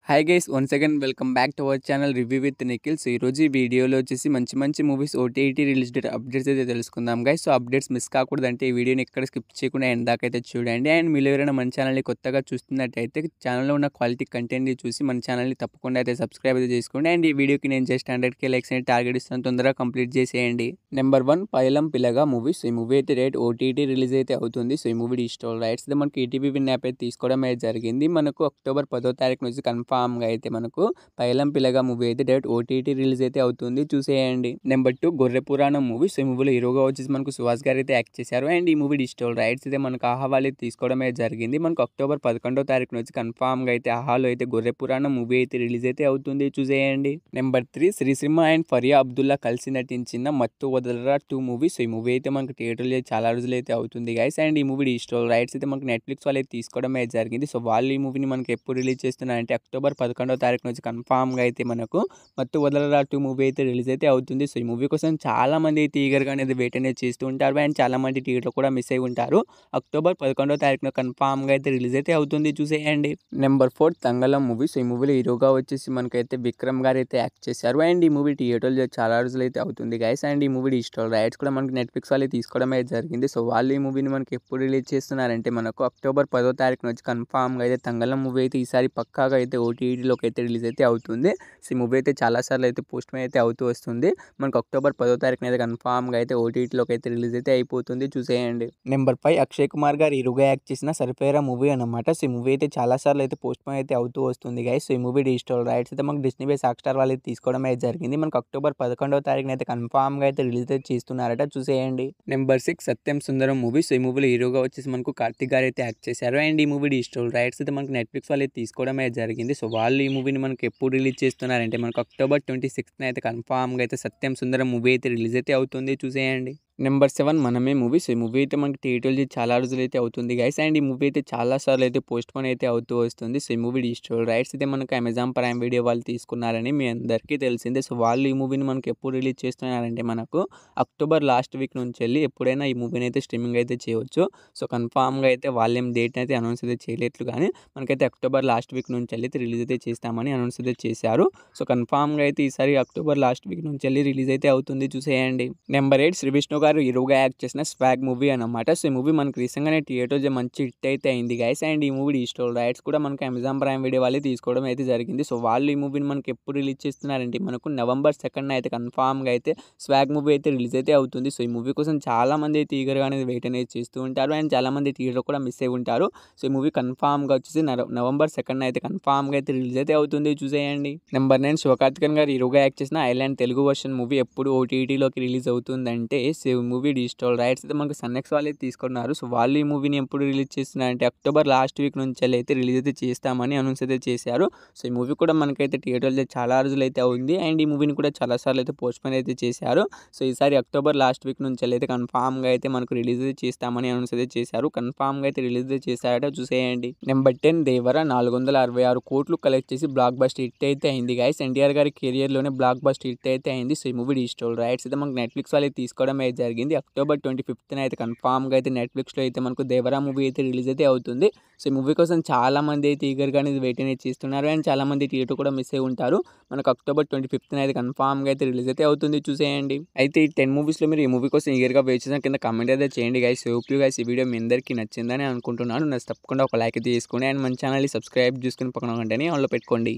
Hi guys, once again welcome back to our channel review with Nikhil. So ఈరోజు ఈ వీడియోలో వచ్చేసి మంచి movies OTT release date updates అయితే తెలుసుకుందాం గైస్. సో అప్డేట్స్ మిస్ కాకూడదంటే ఈ వీడియోని ఎక్కడ స్కిప్ చేయకుండా ఎండ్ దాకా అయితే చూడండి. అండ్ మీరు ఎవరైనా మన ఛానల్ని కొత్తగా చూస్తున్నట్టయితే ఛానల్లో ఉన్న క్వాలిటీ కంటెంట్ని చూసి మన ఛానల్ని తప్పకుండా అయితే సబ్స్క్రైబ్ అయితే చేసుకోండి. అండ్ ఈ వీడియోకి నేను జస్ట్ 100K లైక్స్ అనేది టార్గెట్ ఇస్తాను, తొందరగా కంప్లీట్ చేసేయండి. నెంబర్ 1 పైలం పిల్లగా మూవీ. సో ఈ మూవీ అయితే రేట్ ఓటీటీ రిలీజ్ అయితే అవుతుంది. సో ఈ మూవీ డిజిటల్ రైట్స్ అయితే మనకి ఈటీవీ విన్ యాప్ అయితే తీసుకోవడం అయితే జరిగింది. మనకు అక్టోబర్ 10వ తారీఖు నుంచి కన్ఫామ్గా అయితే మనకు పైలం పిల్లగా మూవీ అయితే డైరెక్ట్ ఓటీటీ రిలీజ్ అయితే అవుతుంది, చూసేయండి. నెంబర్ 2 గొర్రె పురాణం మూవీ. సో ఈ మూవీలో హీరోగా వచ్చేసి మనకు సుహాస్ గారు అయితే యాక్ట్ చేశారు. అండ్ ఈ మూవీ డిజిటల్ రైట్స్ అయితే మనకు ఆహావాలు అయితే తీసుకోవడం అయితే జరిగింది. మనకు అక్టోబర్ 11వ తారీఖు నుంచి కన్ఫామ్గా అయితే ఆహాలో అయితే గొర్రె పురాణం మూవీ అయితే రిలీజ్ అయితే అవుతుంది, చూసేయండి. నెంబర్ 3 శ్రీసింహ అండ్ ఫరియా అబ్దుల్లా కలిసి నటించిన మత్తు వదలరా 2 మూవీ. సో ఈ మూవీ అయితే మనకు థియేటర్లో చాలా రోజులు అయితే అవుతుంది గైస్. అండ్ ఈ మూవీ డిజిటల్ రైట్స్ అయితే మనకు నెట్ఫ్లిక్స్ వాళ్ళు అయితే తీసుకోవడం అయితే జరిగింది. సో వాళ్ళు ఈ మూవీని మనకి ఎప్పుడు రిలీజ్ చేస్తున్నారంటే అక్టోబర్ 11వ తారీఖు నుంచి కన్ఫామ్గా అయితే మనకు మత్తు వదలరా 2 మూవీ అయితే రిలీజ్ అయితే అవుతుంది. సో ఈ మూవీ కోసం చాలా మంది అయితే ఈగర్గా అనేది వెయిట్ అనేది చేస్తూ ఉంటారు. అండ్ చాలా మంది థియేటర్లో కూడా మిస్ అయి ఉంటారు. అక్టోబర్ 11వ తారీఖున కన్ఫామ్గా అయితే రిలీజ్ అయితే అవుతుంది, చూసేయండి. Number 4 Thangalaan movie. సో ఈ మూవీలో హీరోగా వచ్చేసి మనకైతే విక్రమ్ గారు అయితే యాక్ట్ చేశారు. అండ్ ఈ మూవీ థియేటర్లో చాలా రోజులు అయితే అవుతుంది గైస్. అండ్ ఈ మూవీ డిజిటల్ రైట్స్ కూడా మనకి నెట్ఫ్లిక్స్ వాళ్ళు తీసుకోవడం అయితే జరిగింది. సో వాళ్ళు ఈ మూవీని మనకి ఎప్పుడు రిలీజ్ చేస్తున్నారంటే మనకు అక్టోబర్ 10వ తారీఖు నుంచి కన్ఫామ్గా అయితే తంగళం మూవీ అయితే ఈసారి పక్కాగా అయితే ఓటీటీలోకి అయితే రిలీజ్ అయితే అవుతుంది. సో ఈ మూవీ అయితే చాలాసార్లు అయితే పోస్ట్ మే అయితే అవుతూ వస్తుంది. మనకు అక్టోబర్ 10వ తారీఖున అయితే కన్ఫామ్గా అయితే ఓటీటీలోకి అయితే రిలీజ్ అయితే అయిపోతుంది, చూసేయండి. నెంబర్ 5 అక్షయ్ కుమార్ గారు హీరోగా యాక్ట్ చేసిన సరిఫేరా మూవీ అనమాట. సో ఈ మూవీ అయితే చాలాసార్లు అయితే పోస్ట్ మే అయితే అవుతూ వస్తుంది గైస్. సో ఈ మూవీ డిజిటల్ రైట్స్ అయితే మనకు డిస్నీ బై హాట్‌స్టార్ వాళ్ళు అయితే తీసుకోవడం అయితే జరిగింది. మనకు అక్టోబర్ 11వ తారీఖున అయితే కన్ఫామ్గా అయితే రిలీజ్ అయితే చేస్తున్నారట, చూసేయండి. నెంబర్ 6 సత్యం సుందరం మూవీ. సో ఈ మూవీలో హీరోగా వచ్చేసి మనకు కార్తిక్ గారు అయితే యాక్ట్ చేశారు. అండ్ ఈ మూవీ డిజిటల్ రైట్స్ అయితే మనకు నెట్ఫ్లిక్స్ వాళ్ళు అయితే తీసుకోవడం అయితే జరిగింది. సో వాళ్ళు ఈ మూవీని మనకు ఎప్పుడు రిలీజ్ చేస్తున్నారంటే మనకు అక్టోబర్ 26న అయితే కన్ఫామ్గా అయితే సత్యం సుందరం మూవీ అయితే రిలీజ్ అయితే అవుతుంది, చూసేయండి. నెంబర్ 7 మనమే మూవీ. సో ఈ మూవీ అయితే మనకి థియేటర్లో చాలా రోజులు అయితే అవుతుంది గైస్. అండ్ ఈ మూవీ అయితే చాలాసార్లు అయితే పోస్ట్ పోన్ అయితే అవుతూ వస్తుంది. సో ఈ మూవీ డిజిటల్ రైట్స్ అయితే మనకు అమెజాన్ ప్రైమ్ వీడియో వాళ్ళు తీసుకున్నారని మీ అందరికీ తెలిసిందే. సో వాళ్ళు ఈ మూవీని మనకు ఎప్పుడు రిలీజ్ చేస్తున్నారంటే మనకు అక్టోబర్ లాస్ట్ వీక్ నుంచి వెళ్ళి ఎప్పుడైనా ఈ మూవీని అయితే స్ట్రీమింగ్ అయితే చేయవచ్చు. సో కన్ఫామ్గా అయితే వాళ్ళేం డేట్ అయితే అనౌన్స్ అయితే చేయలేదు, కానీ మనకైతే అక్టోబర్ లాస్ట్ వీక్ నుంచి వెళ్ళి రిలీజ్ అయితే చేస్తామని అనౌన్స్ అయితే చేశారు. సో కన్ఫామ్గా అయితే ఈసారి అక్టోబర్ లాస్ట్ వీక్ నుంచి వెళ్ళి రిలీజ్ అయితే అవుతుంది, చూసేయండి. నెంబర్ 8 శ్రీ విష్ణు గారు హీరోగా యాక్ట్ చేసిన స్వాగ్ మూవీ అనమాట. సో ఈ మూవీ మనకి రీసెంట్గానే థియేటర్లో మంచి హిట్ అయితే అయింది గైస్. అండ్ ఈ మూవీ డిజిటల్ రైట్స్ కూడా మనకి అమెజాన్ ప్రైమ్ వీడియో వాళ్ళు తీసుకోవడం అయితే జరిగింది. సో వాళ్ళు ఈ మూవీని మనకి ఎప్పుడు రిలీజ్ చేస్తున్నారంటే మనకు నవంబర్ 2న అయితే కన్ఫామ్గా అయితే స్వాగ్ మూవీ అయితే రిలీజ్ అయితే అవుతుంది. సో ఈ మూవీ కోసం చాలా మంది అయితే ఈగర్గా అనేది వెయిట్ అనేది చేస్తూ ఉంటారు. అండ్ చాలా మంది థియేటర్ కూడా మిస్ అయి ఉంటారు. సో ఈ మూవీ కన్ఫామ్గా వచ్చేసి నవంబర్ 2న అయితే కన్ఫామ్గా అయితే రిలీజ్ అయితే అవుతుంది, చూసేయండి. నెంబర్ 9 శివకార్తికేయన్ గారు హీరోగా యాక్ట్ చేసిన ఐలాండ్ తెలుగు వర్షన్ మూవీ ఎప్పుడు ఓటీటీలోకి రిలీజ్ అవుతుందంటే మూవీ డిజిటల్ రైట్స్ అయితే మనకు సన్నెక్స్ వాళ్ళు అయితే తీసుకున్నారు. సో వాళ్ళు ఈ మూవీని ఎప్పుడు రిలీజ్ చేస్తున్నారంటే అక్టోబర్ లాస్ట్ వీక్ నుంచి అయితే రిలీజ్ అయితే చేస్తామని అనౌన్స్ అయితే చేశారు. సో ఈ మూవీ కూడా మనకైతే థియేటర్లో చాలా రోజులు అయితే ఉంది. అండ్ ఈ మూవీని కూడా చాలాసార్లు అయితే పోస్ట్ పోన్ అయితే చేశారు. సో ఈసారి అక్టోబర్ లాస్ట్ వీక్ నుంచి అయితే కన్ఫామ్గా అయితే మనకు రిలీజ్ అయితే చేస్తామని అనౌన్స్ అయితే చేశారు. కన్ఫామ్గా అయితే రిలీజ్ అయితే చేశారట, చూసేయండి. నెంబర్ 10 దేవర 466 కోట్లు కలెక్ట్ చేసి బ్లాక్ బస్టర్ హిట్ అయితే అయింది గైస్. ఎన్టీఆర్ గారి కెరియర్లోనే బ్లాక్ బస్టర్ హిట్ అయితే అయింది. సో ఈ మూవీ డిజిటల్ రైట్స్ అయితే మనకు నెట్ఫ్లిక్స్ వాళ్ళు తీసుకోవడం అయితే జరిగింది. అక్టోబర్ 25న అయితే కన్ఫామ్గా అయితే నెట్ఫ్లిక్స్లో అయితే మనకు దేవరా మూవీ అయితే రిలీజ్ అయితే అవుతుంది. సో ఈ మూవీ కోసం చాలా మంది అయితే ఈగర్గా అనేది వెయిట్ అనేది చేస్తున్నారు. అండ్ చాలా మంది థియేటర్ కూడా మిస్ అయి ఉంటారు. మనకు అక్టోబర్ 25న అయితే కన్ఫామ్గా అయితే రిలీజ్ అయితే అవుతుంది, చూసేయండి. అయితే ఈ 10 మూవీస్లో మీరు ఈ మూవీ కోసం ఈగర్గా వెయిట్ చేసిన కింద కామెంట్ అయితే చేయండి గైస్. హోప్ యూ గైస్ ఈ వీడియో మీ అందరికీ నచ్చిందని అనుకుంటున్నాను. నాకు తప్పకుండా ఒక లైక్ అయితే చేసుకోండి. అండ్ మన ఛానల్ని సబ్స్క్రైబ్ చేసుకుని పక్కన గంటని ఆన్లో పెట్టుకోండి.